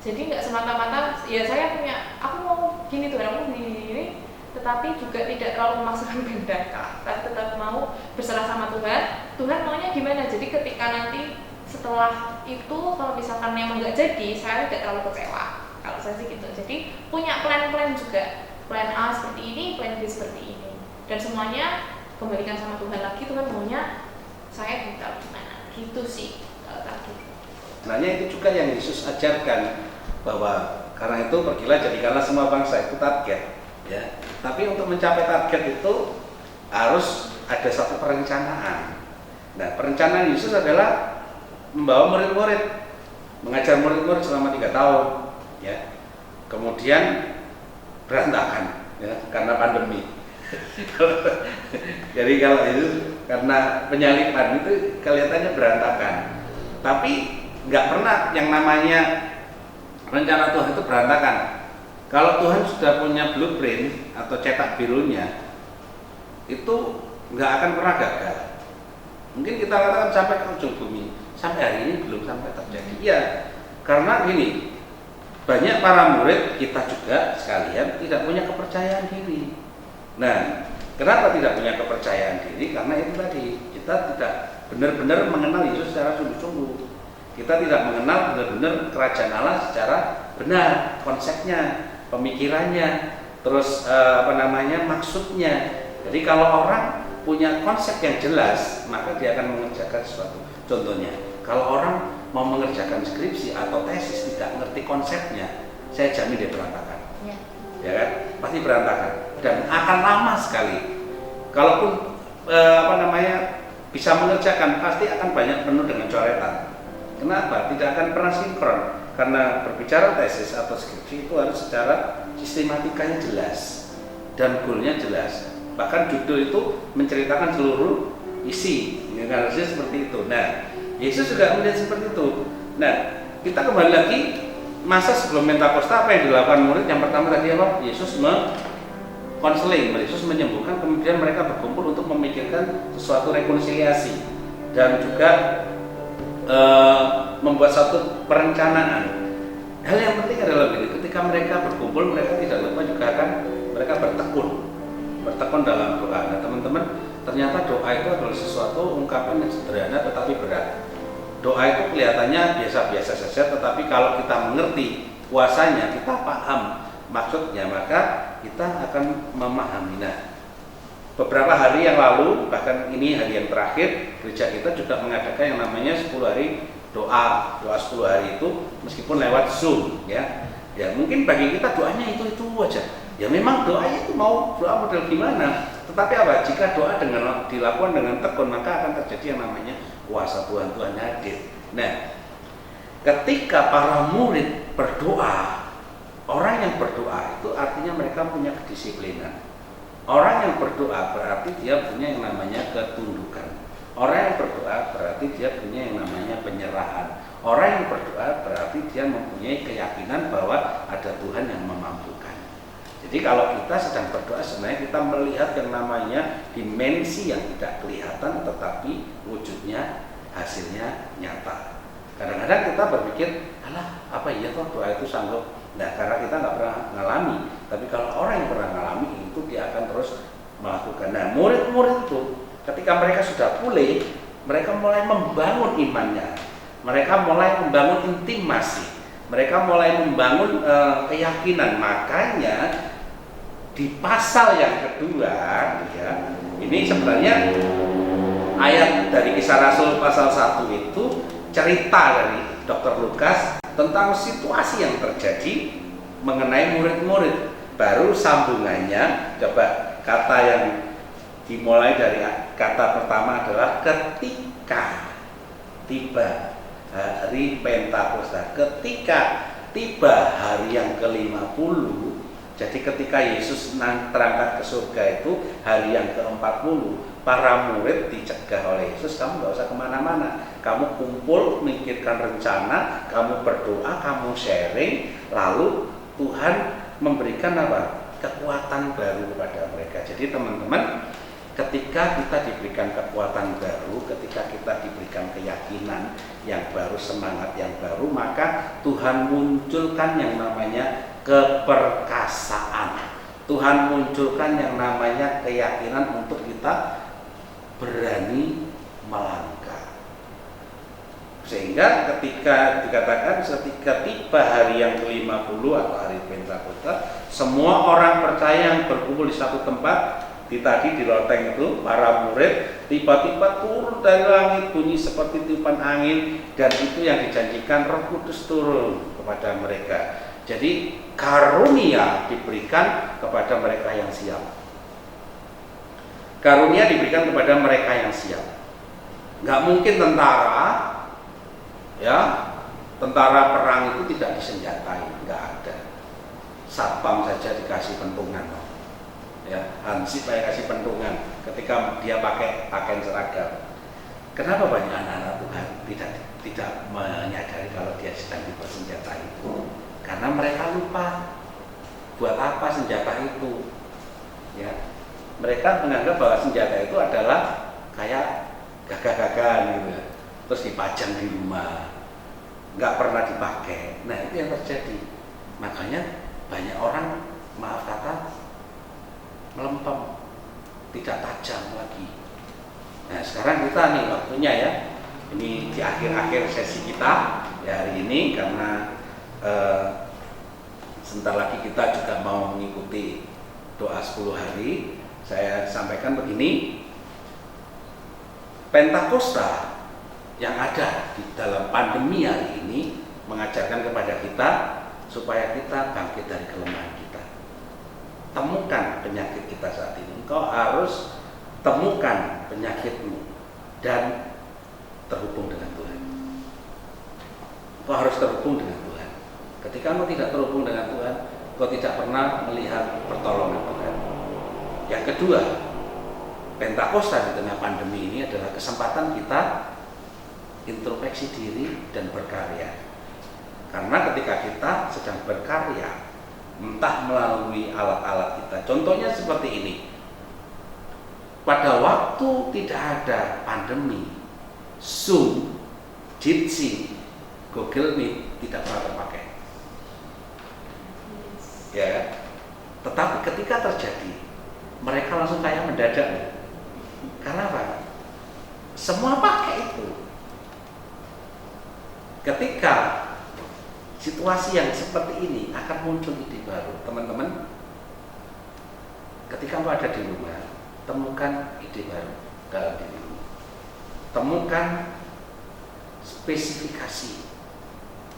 Speaker 1: Jadi nggak semata-mata ya saya aku mau gini Tuhan, aku gini, tetapi juga tidak terlalu memaksakan kehendak, tapi tetap mau berserah sama Tuhan. Tuhan maunya gimana? Jadi ketika nanti setelah itu kalau misalkan memang nggak jadi, saya tidak terlalu kecewa. Kalau saya sih gitu. Jadi punya plan-plan juga, plan A seperti ini, plan B seperti ini, dan semuanya kembalikan sama Tuhan lagi. Tuhan maunya saya ditaruh di mana? Gitu sih target.
Speaker 3: Sebenarnya itu juga yang Yesus ajarkan, bahwa karena itu pergilah jadikanlah semua bangsa, itu target ya. Tapi untuk mencapai target itu harus ada satu perencanaan. Nah perencanaan Yesus adalah membawa murid-murid, mengajar murid-murid selama 3 tahun ya. Kemudian berantakan ya karena pandemi. Jadi kalau itu karena penyalipan itu kelihatannya berantakan, tapi nggak pernah yang namanya rencana Tuhan itu berantakan. Kalau Tuhan sudah punya blueprint atau cetak birunya, itu nggak akan pernah gagal. Mungkin kita katakan sampai ke ujung bumi, sampai hari ini belum sampai terjadi. Ya, karena gini, banyak para murid kita juga sekalian tidak punya kepercayaan diri. Nah, kenapa tidak punya kepercayaan diri? Karena itu tadi, kita tidak benar-benar mengenal Yesus secara sungguh-sungguh. Kita tidak mengenal benar-benar kerajaan Allah secara benar, konsepnya, pemikirannya, terus maksudnya. Jadi kalau orang punya konsep yang jelas, maka dia akan mengerjakan sesuatu. Contohnya, kalau orang mau mengerjakan skripsi atau tesis tidak mengerti konsepnya, saya jamin dia berantakan. Ya kan? Pasti berantakan dan akan lama sekali. Kalaupun bisa mengerjakan, pasti akan banyak penuh dengan coretan. Kenapa? Tidak akan pernah sinkron, karena berbicara tesis atau skripsi itu harus secara sistematikanya jelas dan goalnya jelas. Bahkan judul itu menceritakan seluruh isi, harusnya seperti itu. Nah, Yesus juga melihat seperti itu. Nah, kita kembali lagi masa sebelum Pentakosta, apa yang dilakukan murid? Yang pertama tadi apa? Yesus konseling, Yesus menyembuhkan, kemudian mereka berkumpul untuk memikirkan sesuatu rekonsiliasi dan juga membuat satu perencanaan. Hal yang penting adalah begini, ketika mereka berkumpul, mereka tidak lupa juga akan mereka bertekun dalam doa. Nah teman-teman, ternyata doa itu adalah sesuatu ungkapan yang sederhana tetapi berat. Doa itu kelihatannya biasa-biasa saja, tetapi kalau kita mengerti kuasanya, kita paham maksudnya, maka kita akan memahami. Nah, beberapa hari yang lalu, bahkan ini hari yang terakhir, gereja kita juga mengadakan yang namanya 10 hari doa 10 hari itu meskipun lewat Zoom ya. Ya mungkin bagi kita doanya itu aja. Ya memang doanya itu mau doa model gimana, tetapi apa? Jika doa dilakukan dengan tekun, maka akan terjadi yang namanya kuasa Tuhan hadir. Nah, ketika para murid berdoa, orang yang berdoa itu artinya mereka punya kedisiplinan. Orang yang berdoa berarti dia punya yang namanya ketundukan. Orang yang berdoa berarti dia punya yang namanya penyerahan. Orang yang berdoa berarti dia mempunyai keyakinan bahwa ada Tuhan yang memampukan. Jadi kalau kita sedang berdoa, sebenarnya kita melihat yang namanya dimensi yang tidak kelihatan tetapi wujudnya, hasilnya nyata. Kadang-kadang kita berpikir, alah apa iya toh doa itu sanggup. Nah, karena kita nggak pernah ngalami. Tapi kalau orang yang pernah ngalami itu, dia akan terus melakukan. Nah, murid-murid itu ketika mereka sudah pulih, mereka mulai membangun imannya. Mereka mulai membangun intimasi. Mereka mulai membangun keyakinan. Makanya di pasal yang kedua, ya, ini sebenarnya ayat dari Kisah Rasul pasal 1 itu cerita dari Dr. Lukas tentang situasi yang terjadi mengenai murid-murid. Baru sambungannya, coba kata yang dimulai dari kata pertama adalah ketika tiba hari Pentakosta. Ketika tiba hari yang ke-50, jadi ketika Yesus terangkat ke surga itu hari yang ke-40, para murid dicegah oleh Yesus, kamu nggak usah kemana-mana, kamu kumpul, mikirkan rencana, kamu berdoa, kamu sharing, lalu Tuhan memberikan apa? Kekuatan baru kepada mereka. Jadi teman-teman, ketika kita diberikan kekuatan baru, ketika kita diberikan keyakinan yang baru, semangat yang baru, maka Tuhan munculkan yang namanya keperkasaan. Tuhan munculkan yang namanya keyakinan untuk kita berani melangkah. Sehingga ketika dikatakan ketika tiba hari yang ke-50 atau hari Pentakosta, semua orang percaya yang berkumpul di satu tempat, tadi di loteng itu, para murid tiba-tiba turun dari langit bunyi seperti tiupan angin, dan itu yang dijanjikan Roh Kudus turun kepada mereka. Jadi karunia diberikan kepada mereka yang siap. Karunia diberikan kepada mereka yang siap. Nggak mungkin tentara perang itu tidak disenjatai, nggak ada. Satpam saja dikasih pentungan, ya, Hansip saya kasih pentungan ketika dia pakai pakaian seragam. Kenapa banyak anak-anak Tuhan tidak menyadari kalau dia sedang dipersenjatai? Karena mereka lupa buat apa senjata itu, ya. Mereka menganggap bahwa senjata itu adalah kayak gagah-gagahan gitu, terus dipajang di rumah, nggak pernah dipakai. Nah itu yang terjadi. Makanya banyak orang, maaf kata, melempem, tidak tajam lagi. Nah sekarang kita nih waktunya ya, ini di akhir-akhir sesi kita ya hari ini, karena sebentar lagi kita juga mau mengikuti doa 10 hari. Saya sampaikan begini, Pentakosta yang ada di dalam pandemi hari ini mengajarkan kepada kita supaya kita bangkit dari kelemahan kita. Temukan penyakit kita saat ini. Engkau harus temukan penyakitmu dan terhubung dengan Tuhan. Engkau harus terhubung dengan Tuhan. Ketika engkau tidak terhubung dengan Tuhan, engkau tidak pernah melihat pertolongan Tuhan. Yang kedua, Pentakosta di tengah pandemi ini adalah kesempatan kita introspeksi diri dan berkarya. Karena ketika kita sedang berkarya, entah melalui alat-alat kita, contohnya seperti ini. Pada waktu tidak ada pandemi, Zoom, Jitsi, Google Meet tidak pernah terpakai. Ya, tetapi ketika terjadi, mereka langsung kayak mendadak. Karena apa? Semua pakai itu. Ketika situasi yang seperti ini akan muncul ide baru, teman-teman. Ketika engkau ada di rumah, temukan ide baru dalam dirimu. Temukan spesifikasi,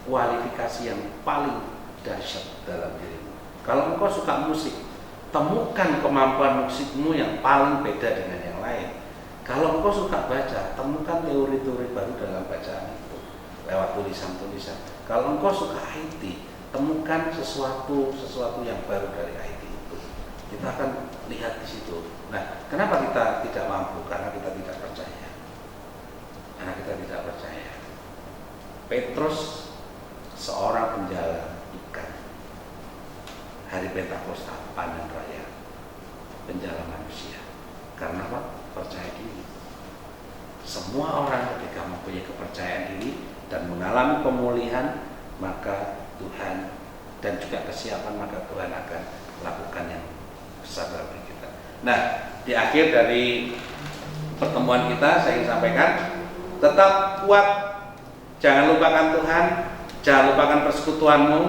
Speaker 3: kualifikasi yang paling dahsyat dalam dirimu. Kalau engkau suka musik, temukan kemampuan musikmu yang paling beda dengan yang lain. Kalau engkau suka baca, temukan teori-teori baru dalam bacaan itu lewat tulisan-tulisan. Kalau engkau suka IT, temukan sesuatu yang baru dari IT itu. Kita akan lihat di situ. Nah, kenapa kita tidak mampu? Karena kita tidak percaya. Karena kita tidak percaya. Petrus, seorang penjala ikan, hari Pentakosta, panen raya, penjala manusia. Karena apa? Percaya diri. Semua orang ketika mempunyai kepercayaan diri dan mengalami pemulihan, maka Tuhan dan juga kesiapan, maka Tuhan akan lakukan yang besar dalam diri kita. Nah, di akhir dari pertemuan kita saya ingin sampaikan, tetap kuat, jangan lupakan Tuhan, jangan lupakan persekutuanmu,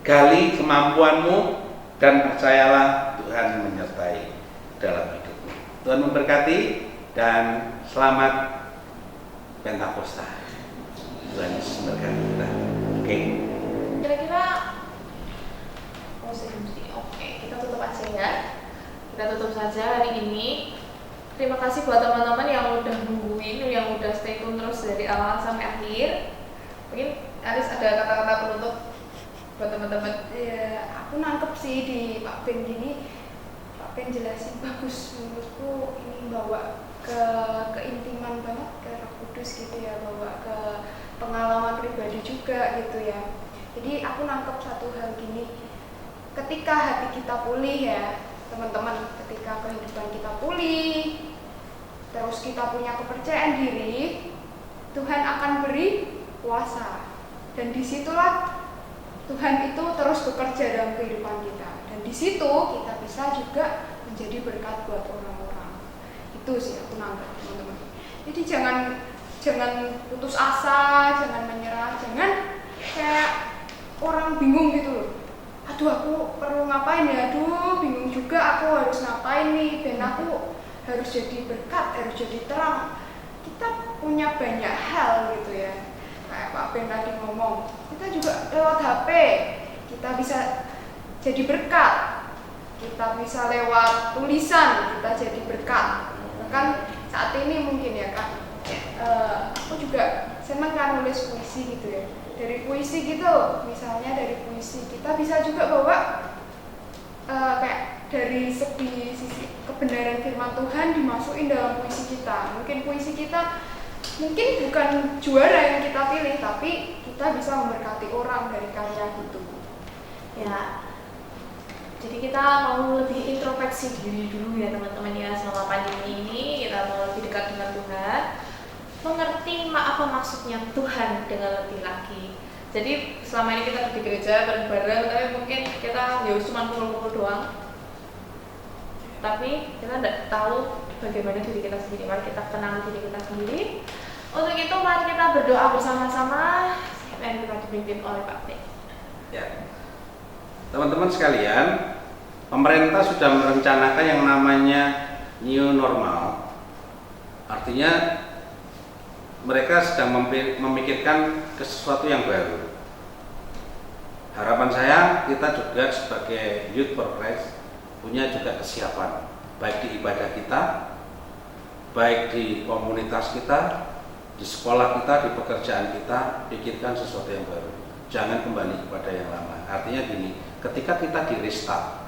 Speaker 3: gali kemampuanmu, dan percayalah Tuhan menyertai dalam hidupmu. Tuhan memberkati dan selamat Pentakosta. Tuhan Yesus memberkati kita. Oke.
Speaker 1: Kira-kira oke, kita tutup aja ya. Kita tutup saja hari ini. Terima kasih buat teman-teman yang udah nungguin, yang udah stay tune terus dari awal sampai akhir. Mungkin Aris ada kata-kata penutup buat teman-teman.
Speaker 2: Ya, aku nangkep sih di Pak Ben gini. Pak Ben jelasin bagus, menurutku ini bawa ke keintiman banget ke Roh Kudus gitu ya, bawa ke pengalaman pribadi juga gitu ya. Jadi aku nangkep satu hal gini, ketika hati kita pulih ya teman-teman, ketika kehidupan kita pulih, terus kita punya kepercayaan diri, Tuhan akan beri kuasa, dan disitulah Tuhan itu terus bekerja dalam kehidupan kita, dan disitu kita bisa juga menjadi berkat buat orang-orang. Itu sih aku nangkep teman-teman. Jadi jangan putus asa, jangan menyerah, jangan kayak orang bingung gitu loh. Aduh, aku perlu ngapain ya? Aduh, bingung juga aku harus ngapain nih, dan aku harus jadi berkat, harus jadi terang. Kita punya banyak hal gitu ya. Kayak Pak Ben tadi ngomong, kita juga lewat HP, kita bisa jadi berkat. Kita bisa lewat tulisan, kita jadi berkat. Bahkan saat ini mungkin ya Kak, aku juga senang kan nulis puisi gitu ya. Dari puisi gitu, misalnya dari puisi kita bisa juga bawa kayak dari sisi kebenaran firman Tuhan dimasukin dalam puisi kita. Mungkin puisi kita mungkin bukan juara yang kita pilih, tapi kita bisa memberkati orang dari karya gitu.
Speaker 1: Ya, jadi kita mau lebih introspeksi diri dulu ya teman-teman ya, selama pandemi ini kita mau lebih dekat dengan Tuhan, mengerti apa maksudnya Tuhan dengan lebih lagi. Jadi selama ini kita di gereja bareng-bareng, tapi mungkin kita ya cuma kumpul-kumpul doang, tapi kita tidak tahu bagaimana diri kita sendiri. Mari kita kenal diri kita sendiri. Untuk itu mari kita berdoa bersama-sama yang kita dipimpin oleh Pak Ben.
Speaker 3: Ya, teman-teman sekalian, pemerintah sudah merencanakan yang namanya new normal. Artinya mereka sedang memikirkan ke sesuatu yang baru. Harapan saya kita juga sebagai Youth for Christ punya juga kesiapan, baik di ibadah kita, baik di komunitas kita, di sekolah kita, di pekerjaan kita, pikirkan sesuatu yang baru. Jangan kembali kepada yang lama. Artinya gini, ketika kita di restart,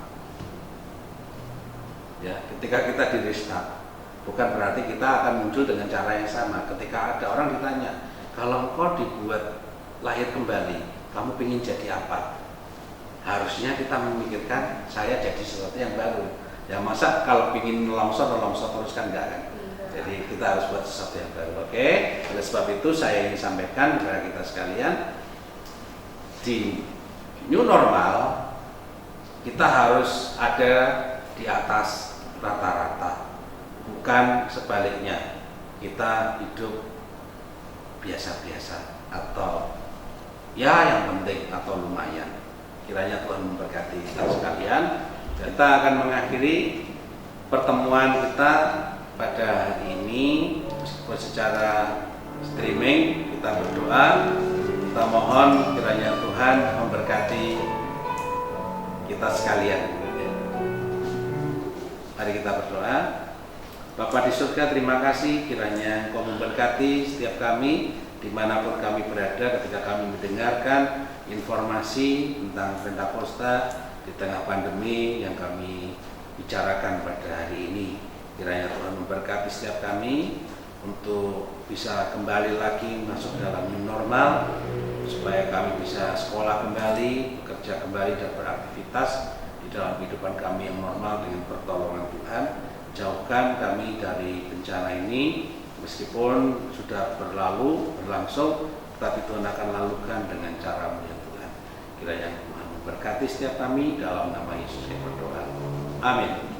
Speaker 3: ya, ketika kita di restart, bukan berarti kita akan muncul dengan cara yang sama. Ketika ada orang ditanya, kalau engkau dibuat lahir kembali, kamu ingin jadi apa? Harusnya kita memikirkan, saya jadi sesuatu yang baru. Ya masa kalau ingin longsor terus kan enggak kan? Jadi kita harus buat sesuatu yang baru. Oke? Oleh sebab itu saya ingin sampaikan kepada kita sekalian, di new normal kita harus ada di atas rata-rata, bukan sebaliknya kita hidup biasa-biasa atau ya yang penting atau lumayan. Kiranya Tuhan memberkati kita sekalian. Kita akan mengakhiri pertemuan kita pada hari ini secara streaming. Kita berdoa, kita mohon kiranya Tuhan memberkati kita sekalian. Mari kita berdoa. Bapa di surga, terima kasih kiranya Engkau memberkati setiap kami dimanapun kami berada ketika kami mendengarkan informasi tentang Pentakosta di tengah pandemi yang kami bicarakan pada hari ini. Kiranya Tuhan memberkati setiap kami untuk bisa kembali lagi masuk dalam new normal, supaya kami bisa sekolah kembali, bekerja kembali dan beraktivitas di dalam kehidupan kami yang normal dengan pertolongan Tuhan. Jauhkan kami dari bencana ini, meskipun sudah berlangsung, tetapi Tuhan akan lalukan dengan cara-Mu ya Tuhan. Kiranya Tuhan memberkati setiap kami, dalam nama Yesus yang berdoa. Amin.